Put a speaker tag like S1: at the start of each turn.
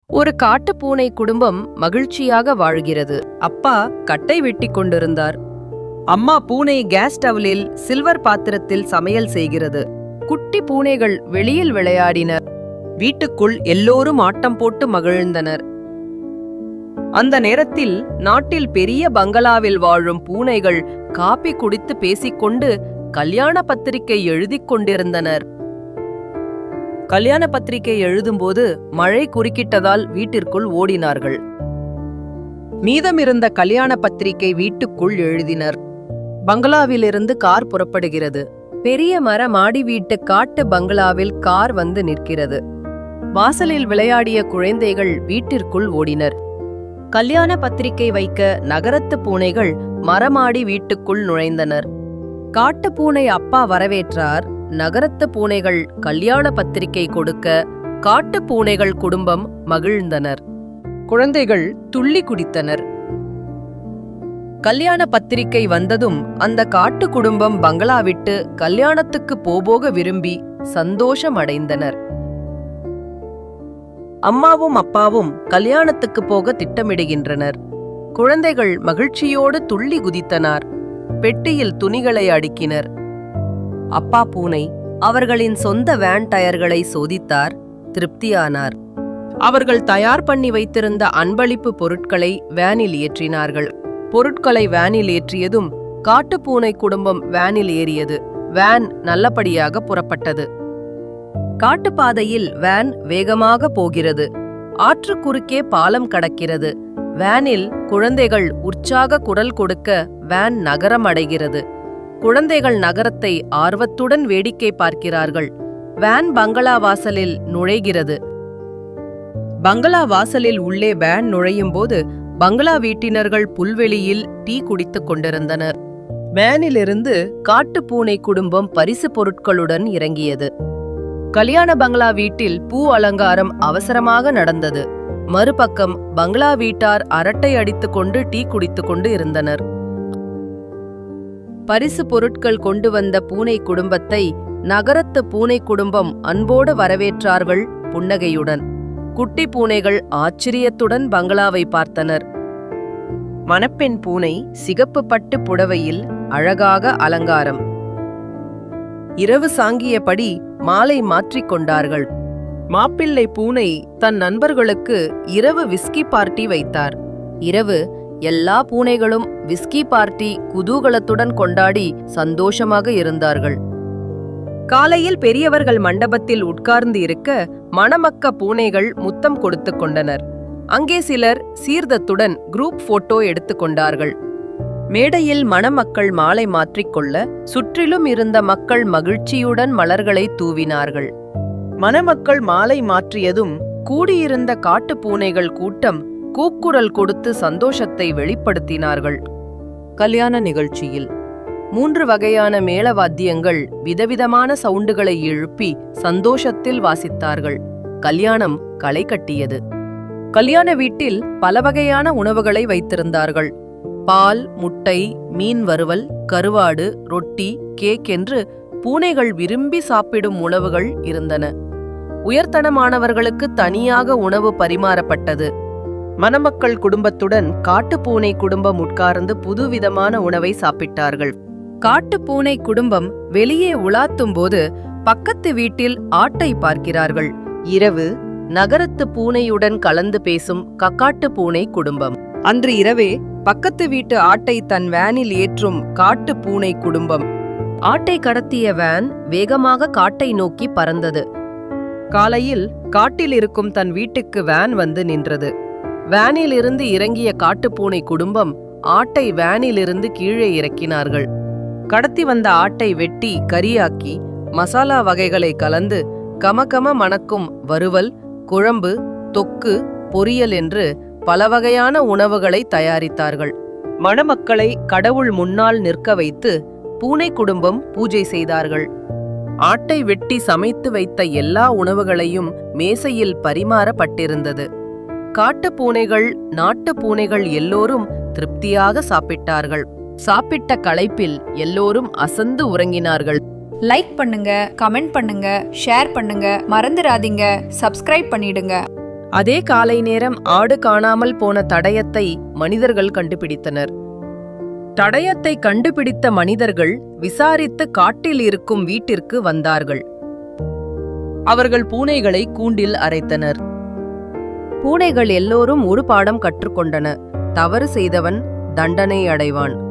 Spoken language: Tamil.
S1: ஒரு காட்டுப்பூனை குடும்பம் மகிழ்ச்சியாக வாழ்கிறது. அப்பா கட்டை வெட்டி கொண்டிருந்தார். அம்மா பூனை கேஸ் ஸ்டவ்வில் சில்வர் பாத்திரத்தில் சமையல் செய்கிறது. குட்டி பூனைகள் வெளியில் விளையாடினர். வீட்டுக்குள் எல்லோரும் ஆட்டம் போட்டு மகிழ்ந்தனர். அந்த நேரத்தில் நாட்டில் பெரிய பங்களாவில் வாழும் பூனைகள் காபி குடித்து பேசிக்கொண்டு கல்யாண பத்திரிகை எழுதிக் கொண்டிருந்தனர். கல்யாண பத்திரிகை எழுதும்போது மழை குறுக்கிட்டதால் வீட்டிற்குள் ஓடினார்கள். மீதமிருந்த கல்யாண பத்திரிகை வீட்டுக்குள் எழுதினர். பங்களாவிலிருந்து கார் புறப்படுகிறது. பெரிய மர மாடி வீட்டு காட்டு பங்களாவில் கார் வந்து நிற்கிறது. வாசலில் விளையாடிய குழந்தைகள் வீட்டிற்குள் ஓடினர். கல்யாண பத்திரிகை வைக்க நகரத்து பூனைகள் மரமாடி வீட்டுக்குள் நுழைந்தனர். காட்டு பூனை அப்பா வரவேற்றார். நகரத்து பூனைகள் கல்யாண பத்திரிகை கொடுக்க காட்டு பூனைகள் குடும்பம் மகிழ்ந்தனர். குழந்தைகள் துள்ளி குதித்தனர். கல்யாண பத்திரிகை வந்ததும் அந்த காட்டு குடும்பம் பங்களா விட்டு கல்யாணத்துக்கு போக விரும்பி சந்தோஷம் அடைந்தனர். அம்மாவும் அப்பாவும் கல்யாணத்துக்கு போக திட்டமிடுகின்றனர். குழந்தைகள் மகிழ்ச்சியோடு துள்ளி குதித்தனர். பெட்டியில் துணிகளை அடுக்கினர். அப்பா பூனை அவர்களின் சொந்த வேன் டயர்களை சோதித்தார். திருப்தியானார். அவர்கள் தயார் பண்ணி வைத்திருந்த அன்பளிப்பு பொருட்களை வேனில் ஏற்றினார்கள். பொருட்களை வேனில் ஏற்றியதும் காட்டுப்பூனை குடும்பம் வேனில் ஏறியது. வேன் நல்லபடியாக புறப்பட்டது. காட்டுப்பாதையில் வேன் வேகமாக போகிறது. ஆற்று குறுக்கே பாலம் கடக்கிறது. வேனில் குழந்தைகள் உற்சாக குரல் கொடுக்க வேன் நகரம் அடைகிறது. குழந்தைகள் நகரத்தை ஆர்வத்துடன் வேடிக்கை பார்க்கிறார்கள். வேன் பங்களா வாசலில் நுழைகிறது. பங்களா வாசலில் உள்ளே வேன் நுழையும் போது பங்களா வீட்டினர்கள் புல்வெளியில் டீ குடித்துக் கொண்டிருந்தனர். வேனிலிருந்து காட்டுப்பூனை குடும்பம் பரிசு பொருட்களுடன் இறங்கியது. கல்யாண பங்களா வீட்டில் பூ அலங்காரம் அவசரமாக நடந்தது. மறுபக்கம் பங்களா வீட்டார் அரட்டை அடித்துக் கொண்டு டீ குடித்துக் கொண்டு இருந்தனர். பரிசு பொருட்கள் கொண்டு வந்த பூனை குடும்பத்தை நகரத்து பூனை குடும்பம் அன்போடு வரவேற்றார்கள் புன்னகையுடன். குட்டி பூனைகள் ஆச்சரியத்துடன் பங்களாவை பார்த்தனர். மணப்பெண் பூனை சிகப்பு பட்டு புடவையில் அழகாக அலங்காரம். இரவு சாங்கியபடி மாலை மாற்றிக்கொண்டார்கள். மாப்பிள்ளை பூனை தன் நண்பர்களுக்கு இரவு விஸ்கி பார்ட்டி வைத்தார். இரவு எல்லா பூனைகளும் விஸ்கி பார்ட்டி குதூகலத்துடன் கொண்டாடி சந்தோஷமாக இருந்தார்கள். காலையில் பெரியவர்கள் மண்டபத்தில் உட்கார்ந்து இருக்க மணமக்க பூனைகள் முத்தம் கொடுத்து கொண்டனர். அங்கே சிலர் சீர்தத்துடன் குரூப் போட்டோ எடுத்துக்கொண்டார்கள். மேடையில் மணமக்கள் மாலை மாற்றிக்கொள்ள சுற்றிலும் இருந்த மக்கள் மகிழ்ச்சியுடன் மலர்களை தூவினார்கள். மணமக்கள் மாலை மாற்றியதும் கூடியிருந்த காட்டு பூனைகள் கூட்டம் கூக்குரல் கொடுத்து சந்தோஷத்தை வெளிப்படுத்தினார்கள். கல்யாண நிகழ்ச்சியில் 3 வகையான மேளவாத்தியங்கள் விதவிதமான சவுண்டுகளை எழுப்பி சந்தோஷத்தில் வாசித்தார்கள். கல்யாணம் களை கட்டியது. கல்யாண வீட்டில் பல வகையான உணவுகளை வைத்திருந்தார்கள். பால், முட்டை, மீன் வறுவல், கருவாடு, ரொட்டி, கேக் என்று பூனைகள் விரும்பி சாப்பிடும் உணவுகள் இருந்தன. உயர்தனமானவர்களுக்கு தனியாக உணவு பரிமாறப்பட்டது. மணமக்கள் குடும்பத்துடன் காட்டுப்பூனை குடும்பம் உட்கார்ந்து புதுவிதமான உணவை சாப்பிட்டார்கள். காட்டுப்பூனை குடும்பம் வெளியே உலாத்தும் போது பக்கத்து வீட்டில் ஆட்டை பார்க்கிறார்கள். இரவு நகரத்து பூனையுடன் கலந்து பேசும் கக்காட்டு பூனை குடும்பம். அன்று இரவே பக்கத்து வீட்டு ஆட்டை தன் வேனில் ஏற்றும் காட்டு பூனை குடும்பம். ஆட்டை கடத்திய வேன் வேகமாக காட்டை நோக்கி பறந்தது. காலையில் காட்டில் இருக்கும் தன் வீட்டுக்கு வேன் வந்து நின்றது. வேனிலிருந்து இறங்கிய காட்டுப்பூனை குடும்பம் ஆட்டை வேனிலிருந்து கீழே இறக்கினார்கள். கடத்தி வந்த ஆட்டை வெட்டி கரியாக்கி மசாலா வகைகளை கலந்து கமகம மணக்கும் வறுவல், குழம்பு, தொக்கு, பொரியல் என்று பல வகையான உணவுகளை தயாரித்தார்கள். மணமக்களை கடவுள் முன்னால் நிற்க வைத்து பூனை குடும்பம் பூஜை செய்தார்கள். ஆட்டை வெட்டி சமைத்து வைத்த எல்லா உணவுகளையும் மேசையில் பரிமாறப்பட்டிருந்தது. காட்டு பூனைகள், நாட்டு பூனைகள் எல்லோரும் திருப்தியாக சாப்பிட்டார்கள். சாப்பிட்ட களைப்பில் எல்லோரும் அசந்து உறங்கினார்கள்.
S2: லைக் பண்ணுங்க, கமெண்ட் பண்ணுங்க, ஷேர் பண்ணுங்க, மறந்துடாதீங்க, சப்ஸ்கிரைப் பண்ணிடுங்க.
S1: அதே காலை நேரம் ஆடு காணாமல் போன தடயத்தை மனிதர்கள் கண்டுபிடித்தனர். தடயத்தை கண்டுபிடித்த மனிதர்கள் விசாரித்து காட்டில் இருக்கும் வீட்டிற்கு வந்தார்கள். அவர்கள் பூனைகளை கூண்டில் அரைத்தனர். பூனைகள் எல்லோரும் ஒரு பாடம் கற்றுக்கொண்டன. தவறு செய்தவன் தண்டனை அடைவான்.